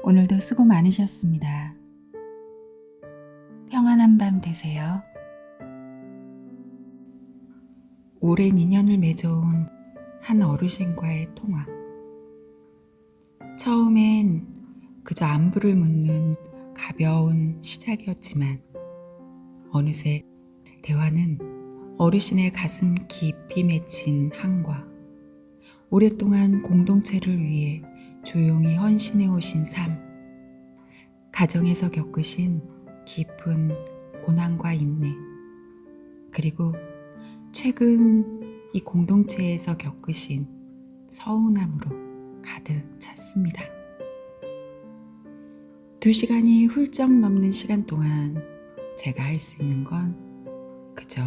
오늘도 수고 많으셨습니다. 평안한 밤 되세요. 오랜 인연을 맺어온 한 어르신과의 통화. 처음엔 그저 안부를 묻는 가벼운 시작이었지만 어느새 대화는 어르신의 가슴 깊이 맺힌 한과 오랫동안 공동체를 위해 조용히 헌신해 오신 삶, 가정에서 겪으신 깊은 고난과 인내, 그리고 최근 이 공동체에서 겪으신 서운함으로 가득 찼습니다. 2시간이 훌쩍 넘는 시간 동안 제가 할 수 있는 건 그저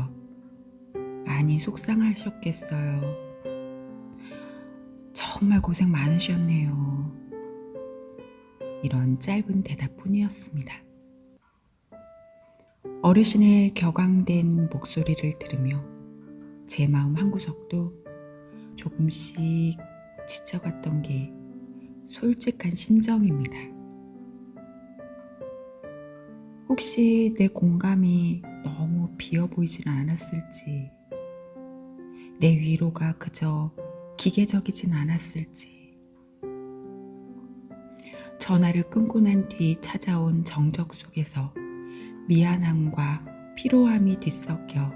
많이 속상하셨겠어요. 정말 고생 많으셨네요. 이런 짧은 대답뿐이었습니다. 어르신의 격앙된 목소리를 들으며 제 마음 한구석도 조금씩 지쳐갔던 게 솔직한 심정입니다. 혹시 내 공감이 너무 비어 보이진 않았을지, 내 위로가 그저 기계적이진 않았을지, 전화를 끊고 난 뒤 찾아온 정적 속에서 미안함과 피로함이 뒤섞여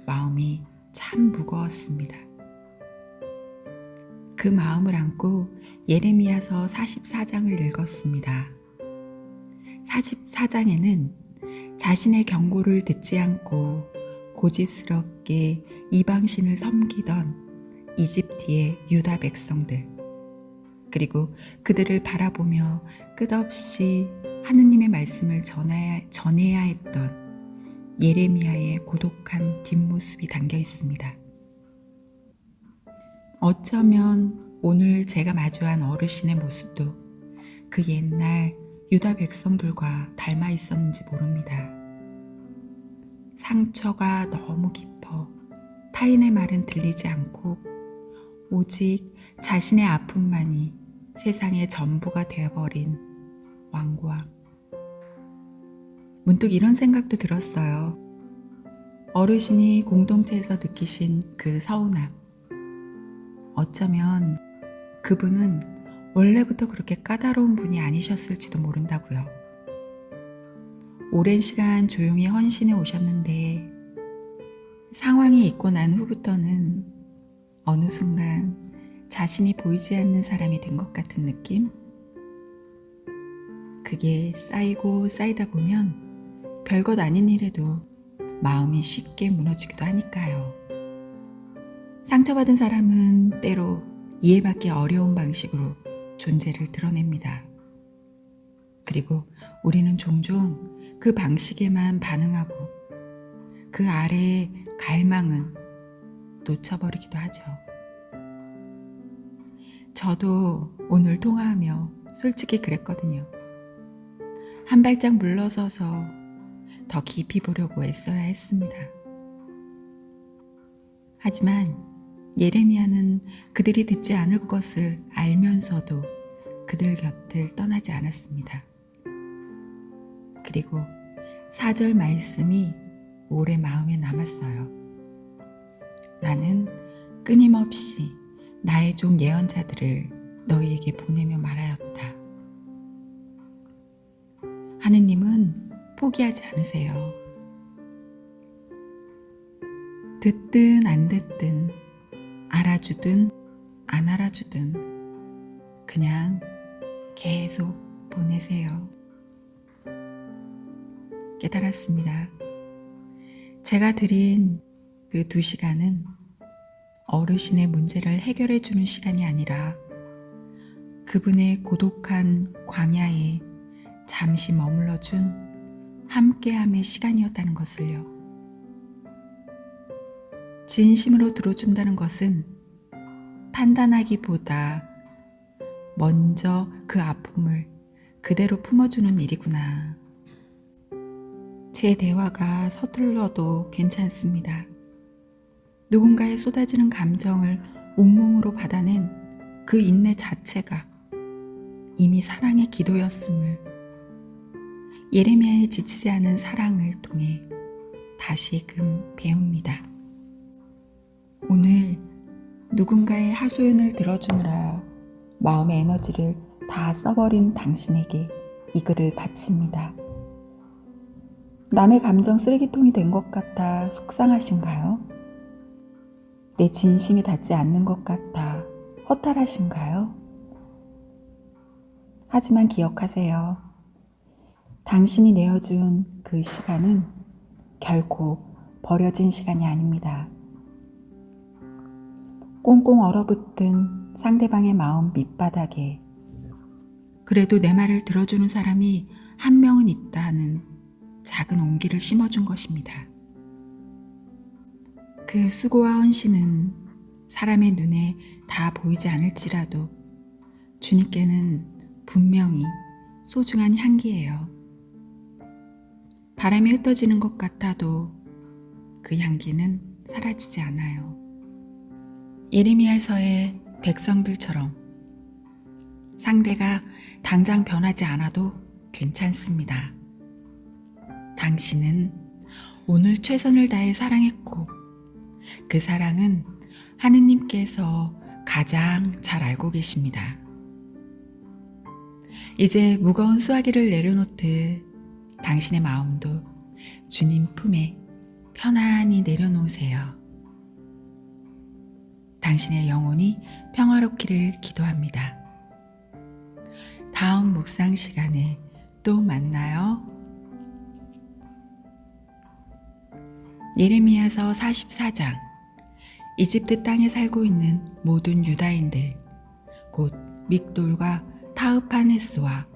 마음이 참 무거웠습니다. 그 마음을 안고 예레미야서 44장을 읽었습니다. 44장에는 자신의 경고를 듣지 않고 고집스럽게 이방신을 섬기던 이집트의 유다 백성들, 그리고 그들을 바라보며 끝없이 하느님의 말씀을 전해야 했던 예레미야의 고독한 뒷모습이 담겨 있습니다. 어쩌면 오늘 제가 마주한 어르신의 모습도 그 옛날 유다 백성들과 닮아 있었는지 모릅니다. 상처가 너무 깊어 타인의 말은 들리지 않고 오직 자신의 아픔만이 세상의 전부가 되어버린 완고함. 문득 이런 생각도 들었어요. 어르신이 공동체에서 느끼신 그 서운함. 어쩌면 그분은 원래부터 그렇게 까다로운 분이 아니셨을지도 모른다고요. 오랜 시간 조용히 헌신해 오셨는데 상황이 있고 난 후부터는 어느 순간 자신이 보이지 않는 사람이 된 것 같은 느낌? 그게 쌓이고 쌓이다 보면 별것 아닌 일에도 마음이 쉽게 무너지기도 하니까요. 상처받은 사람은 때로 이해받기 어려운 방식으로 존재를 드러냅니다. 그리고 우리는 종종 그 방식에만 반응하고 그 아래의 갈망은 놓쳐버리기도 하죠. 저도 오늘 통화하며 솔직히 그랬거든요. 한 발짝 물러서서 더 깊이 보려고 애써야 했습니다. 하지만 예레미야는 그들이 듣지 않을 것을 알면서도 그들 곁을 떠나지 않았습니다. 그리고 4절 말씀이 오래 마음에 남았어요. 나는 끊임없이 나의 종 예언자들을 너희에게 보내며 말하였다. 하느님은 포기하지 않으세요. 듣든 안 듣든, 알아주든 안 알아주든 그냥 계속 보내세요. 깨달았습니다. 제가 드린 그 2시간은 어르신의 문제를 해결해 주는 시간이 아니라 그분의 고독한 광야에 잠시 머물러 준 함께함의 시간이었다는 것을요. 진심으로 들어준다는 것은 판단하기보다 먼저 그 아픔을 그대로 품어주는 일이구나. 제 대화가 서툴러도 괜찮습니다. 누군가의 쏟아지는 감정을 온몸으로 받아낸 그 인내 자체가 이미 사랑의 기도였음을 예레미야의 지치지 않은 사랑을 통해 다시금 배웁니다. 오늘 누군가의 하소연을 들어주느라 마음의 에너지를 다 써버린 당신에게 이 글을 바칩니다. 남의 감정 쓰레기통이 된 것 같아 속상하신가요? 내 진심이 닿지 않는 것 같아 허탈하신가요? 하지만 기억하세요. 당신이 내어준 그 시간은 결코 버려진 시간이 아닙니다. 꽁꽁 얼어붙은 상대방의 마음 밑바닥에 그래도 내 말을 들어주는 사람이 한 명은 있다 하는 작은 온기를 심어준 것입니다. 그 수고와 헌신은 사람의 눈에 다 보이지 않을지라도 주님께는 분명히 소중한 향기예요. 바람에 흩어지는 것 같아도 그 향기는 사라지지 않아요. 예레미야서의 백성들처럼 상대가 당장 변하지 않아도 괜찮습니다. 당신은 오늘 최선을 다해 사랑했고 그 사랑은 하느님께서 가장 잘 알고 계십니다. 이제 무거운 수화기를 내려놓듯 당신의 마음도 주님 품에 편안히 내려놓으세요. 당신의 영혼이 평화롭기를 기도합니다. 다음 묵상 시간에 또 만나요. 예레미야서 44장. 이집트 땅에 살고 있는 모든 유다인들, 곧 믹돌과 타흐파네스와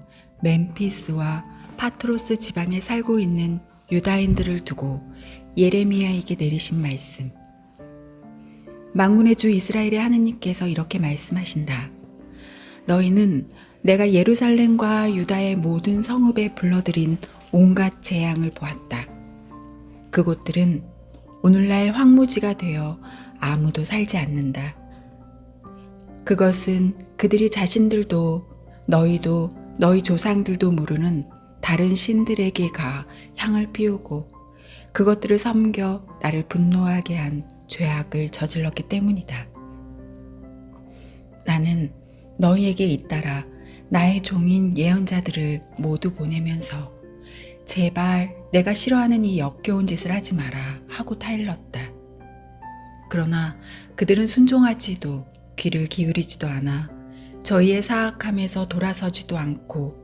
멤피스와 파트로스 지방에 살고 있는 유다인들을 두고 예레미야에게 내리신 말씀. 만군의 주 이스라엘의 하느님께서 이렇게 말씀하신다. 너희는 내가 예루살렘과 유다의 모든 성읍에 불러들인 온갖 재앙을 보았다. 그곳들은 오늘날 황무지가 되어 아무도 살지 않는다. 그것은 그들이 자신들도 너희도 너희 조상들도 모르는 다른 신들에게 가 향을 피우고 그것들을 섬겨 나를 분노하게 한 죄악을 저질렀기 때문이다. 나는 너희에게 잇따라 나의 종인 예언자들을 모두 보내면서 제발 내가 싫어하는 이 역겨운 짓을 하지 마라 하고 타일렀다. 그러나 그들은 순종하지도 귀를 기울이지도 않아 저희의 사악함에서 돌아서지도 않고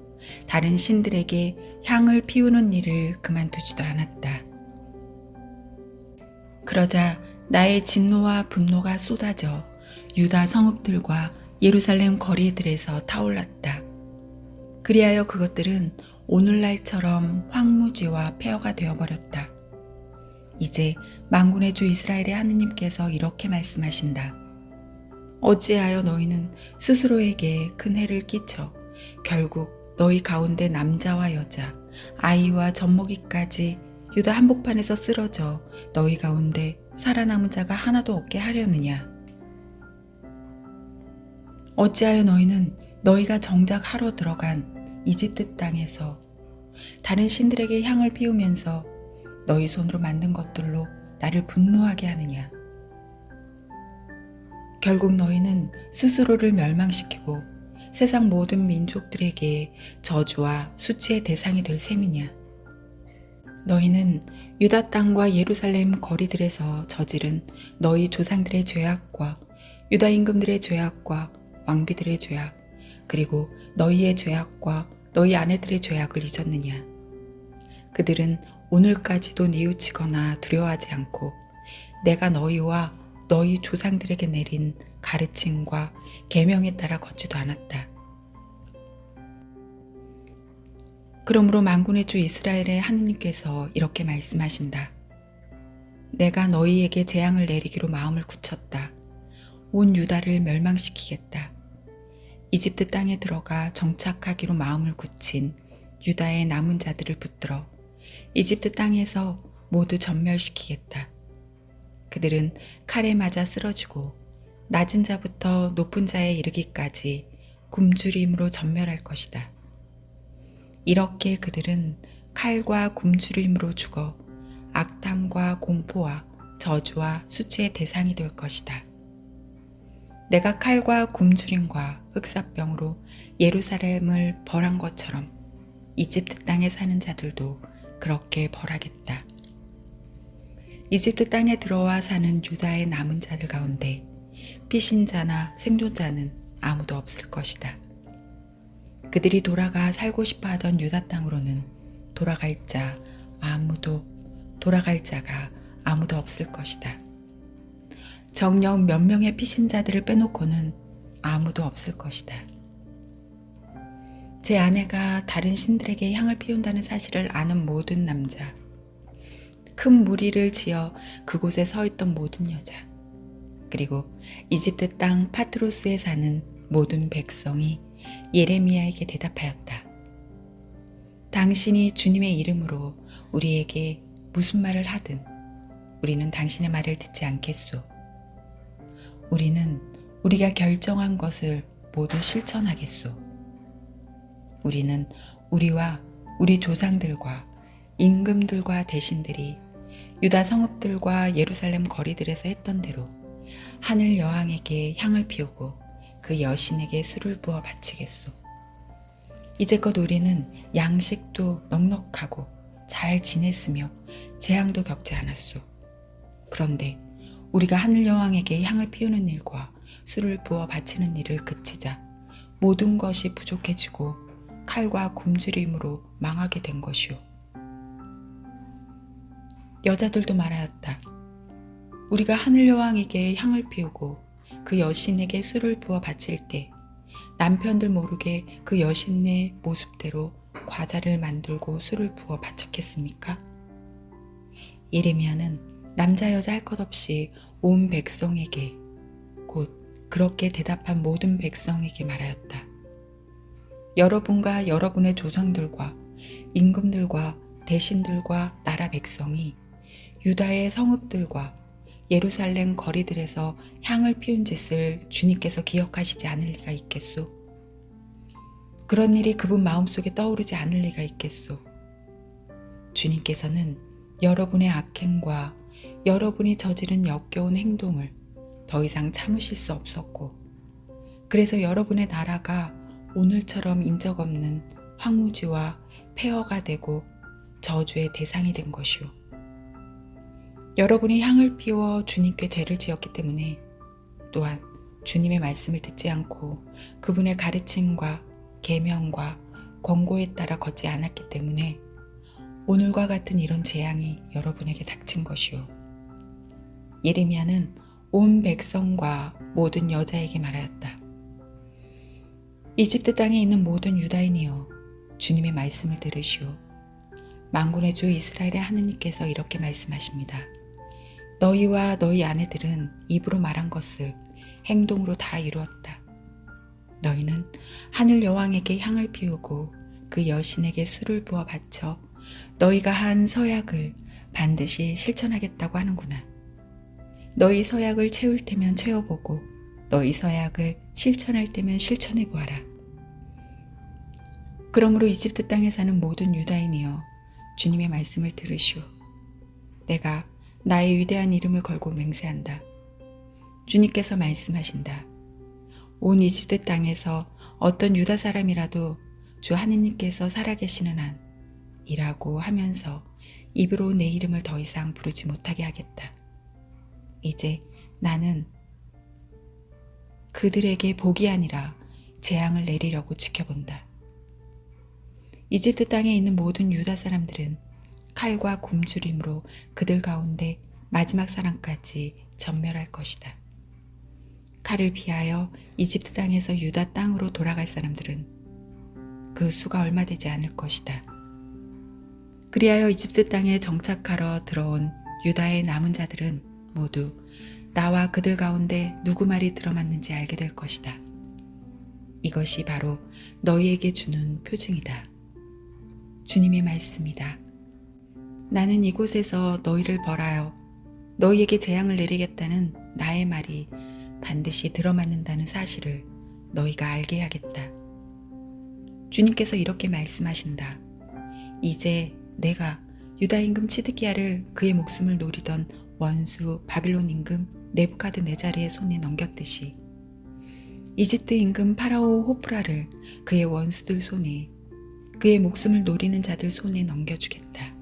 다른 신들에게 향을 피우는 일을 그만두지도 않았다. 그러자 나의 진노와 분노가 쏟아져 유다 성읍들과 예루살렘 거리들에서 타올랐다. 그리하여 그것들은 오늘날처럼 황무지와 폐허가 되어버렸다. 이제 만군의 주 이스라엘의 하느님께서 이렇게 말씀하신다. 어찌하여 너희는 스스로에게 큰 해를 끼쳐 결국 너희 가운데 남자와 여자, 아이와 젖먹이까지 유다 한복판에서 쓰러져 너희 가운데 살아남은 자가 하나도 없게 하려느냐? 어찌하여 너희는 너희가 정작 하러 들어간 이집트 땅에서 다른 신들에게 향을 피우면서 너희 손으로 만든 것들로 나를 분노하게 하느냐? 결국 너희는 스스로를 멸망시키고 세상 모든 민족들에게 저주와 수치의 대상이 될 셈이냐? 너희는 유다 땅과 예루살렘 거리들에서 저지른 너희 조상들의 죄악과 유다 임금들의 죄악과 왕비들의 죄악, 그리고 너희의 죄악과 너희 아내들의 죄악을 잊었느냐? 그들은 오늘까지도 뉘우치거나 두려워하지 않고 내가 너희와 너희 조상들에게 내린 가르침과 계명에 따라 걷지도 않았다. 그러므로 만군의 주 이스라엘의 하느님께서 이렇게 말씀하신다. 내가 너희에게 재앙을 내리기로 마음을 굳혔다. 온 유다를 멸망시키겠다. 이집트 땅에 들어가 정착하기로 마음을 굳힌 유다의 남은 자들을 붙들어 이집트 땅에서 모두 전멸시키겠다. 그들은 칼에 맞아 쓰러지고 낮은 자부터 높은 자에 이르기까지 굶주림으로 전멸할 것이다. 이렇게 그들은 칼과 굶주림으로 죽어 악탐과 공포와 저주와 수치의 대상이 될 것이다. 내가 칼과 굶주림과 흑사병으로 예루살렘을 벌한 것처럼 이집트 땅에 사는 자들도 그렇게 벌하겠다. 이집트 땅에 들어와 사는 유다의 남은 자들 가운데 피신자나 생존자는 아무도 없을 것이다. 그들이 돌아가 살고 싶어 하던 유다 땅으로는 돌아갈 자가 아무도 없을 것이다. 정녕 몇 명의 피신자들을 빼놓고는 아무도 없을 것이다. 제 아내가 다른 신들에게 향을 피운다는 사실을 아는 모든 남자, 큰 무리를 지어 그곳에 서 있던 모든 여자, 그리고 이집트 땅 파트로스에 사는 모든 백성이 예레미야에게 대답하였다. 당신이 주님의 이름으로 우리에게 무슨 말을 하든 우리는 당신의 말을 듣지 않겠소. 우리는 우리가 결정한 것을 모두 실천하겠소. 우리는 우리와 우리 조상들과 임금들과 대신들이 유다 성읍들과 예루살렘 거리들에서 했던 대로 하늘 여왕에게 향을 피우고 그 여신에게 술을 부어 바치겠소. 이제껏 우리는 양식도 넉넉하고 잘 지냈으며 재앙도 겪지 않았소. 그런데 우리가 하늘 여왕에게 향을 피우는 일과 술을 부어 바치는 일을 그치자 모든 것이 부족해지고 칼과 굶주림으로 망하게 된 것이오. 여자들도 말하였다. 우리가 하늘 여왕에게 향을 피우고 그 여신에게 술을 부어 바칠 때 남편들 모르게 그 여신의 모습대로 과자를 만들고 술을 부어 바쳤겠습니까? 예레미야는 남자 여자 할 것 없이 온 백성에게, 곧 그렇게 대답한 모든 백성에게 말하였다. 여러분과 여러분의 조상들과 임금들과 대신들과 나라 백성이 유다의 성읍들과 예루살렘 거리들에서 향을 피운 짓을 주님께서 기억하시지 않을 리가 있겠소? 그런 일이 그분 마음속에 떠오르지 않을 리가 있겠소? 주님께서는 여러분의 악행과 여러분이 저지른 역겨운 행동을 더 이상 참으실 수 없었고, 그래서 여러분의 나라가 오늘처럼 인적 없는 황무지와 폐허가 되고 저주의 대상이 된 것이오. 여러분이 향을 피워 주님께 죄를 지었기 때문에, 또한 주님의 말씀을 듣지 않고 그분의 가르침과 계명과 권고에 따라 걷지 않았기 때문에 오늘과 같은 이런 재앙이 여러분에게 닥친 것이오. 예레미야는 온 백성과 모든 여자에게 말하였다. 이집트 땅에 있는 모든 유다인이여, 주님의 말씀을 들으시오. 만군의 주 이스라엘의 하느님께서 이렇게 말씀하십니다. 너희와 너희 아내들은 입으로 말한 것을 행동으로 다 이루었다. 너희는 하늘 여왕에게 향을 피우고 그 여신에게 술을 부어 바쳐 너희가 한 서약을 반드시 실천하겠다고 하는구나. 너희 서약을 채울 때면 채워보고 너희 서약을 실천할 때면 실천해보아라. 그러므로 이집트 땅에 사는 모든 유다인이여, 주님의 말씀을 들으시오. 내가 나의 위대한 이름을 걸고 맹세한다. 주님께서 말씀하신다. 온 이집트 땅에서 어떤 유다 사람이라도 주 하느님께서 살아계시는 한 이라고 하면서 입으로 내 이름을 더 이상 부르지 못하게 하겠다. 이제 나는 그들에게 복이 아니라 재앙을 내리려고 지켜본다. 이집트 땅에 있는 모든 유다 사람들은 칼과 굶주림으로 그들 가운데 마지막 사람까지 전멸할 것이다. 칼을 피하여 이집트 땅에서 유다 땅으로 돌아갈 사람들은 그 수가 얼마 되지 않을 것이다. 그리하여 이집트 땅에 정착하러 들어온 유다의 남은 자들은 모두 나와 그들 가운데 누구 말이 들어맞는지 알게 될 것이다. 이것이 바로 너희에게 주는 표징이다. 주님의 말씀이다. 나는 이곳에서 너희를 벌하여 너희에게 재앙을 내리겠다는 나의 말이 반드시 들어맞는다는 사실을 너희가 알게 해야겠다. 주님께서 이렇게 말씀하신다. 이제 내가 유다 임금 치드기야를 그의 목숨을 노리던 원수 바빌론 임금 네부카드네자르의 손에 넘겼듯이 이집트 임금 파라오 호프라를 그의 원수들 손에, 그의 목숨을 노리는 자들 손에 넘겨주겠다.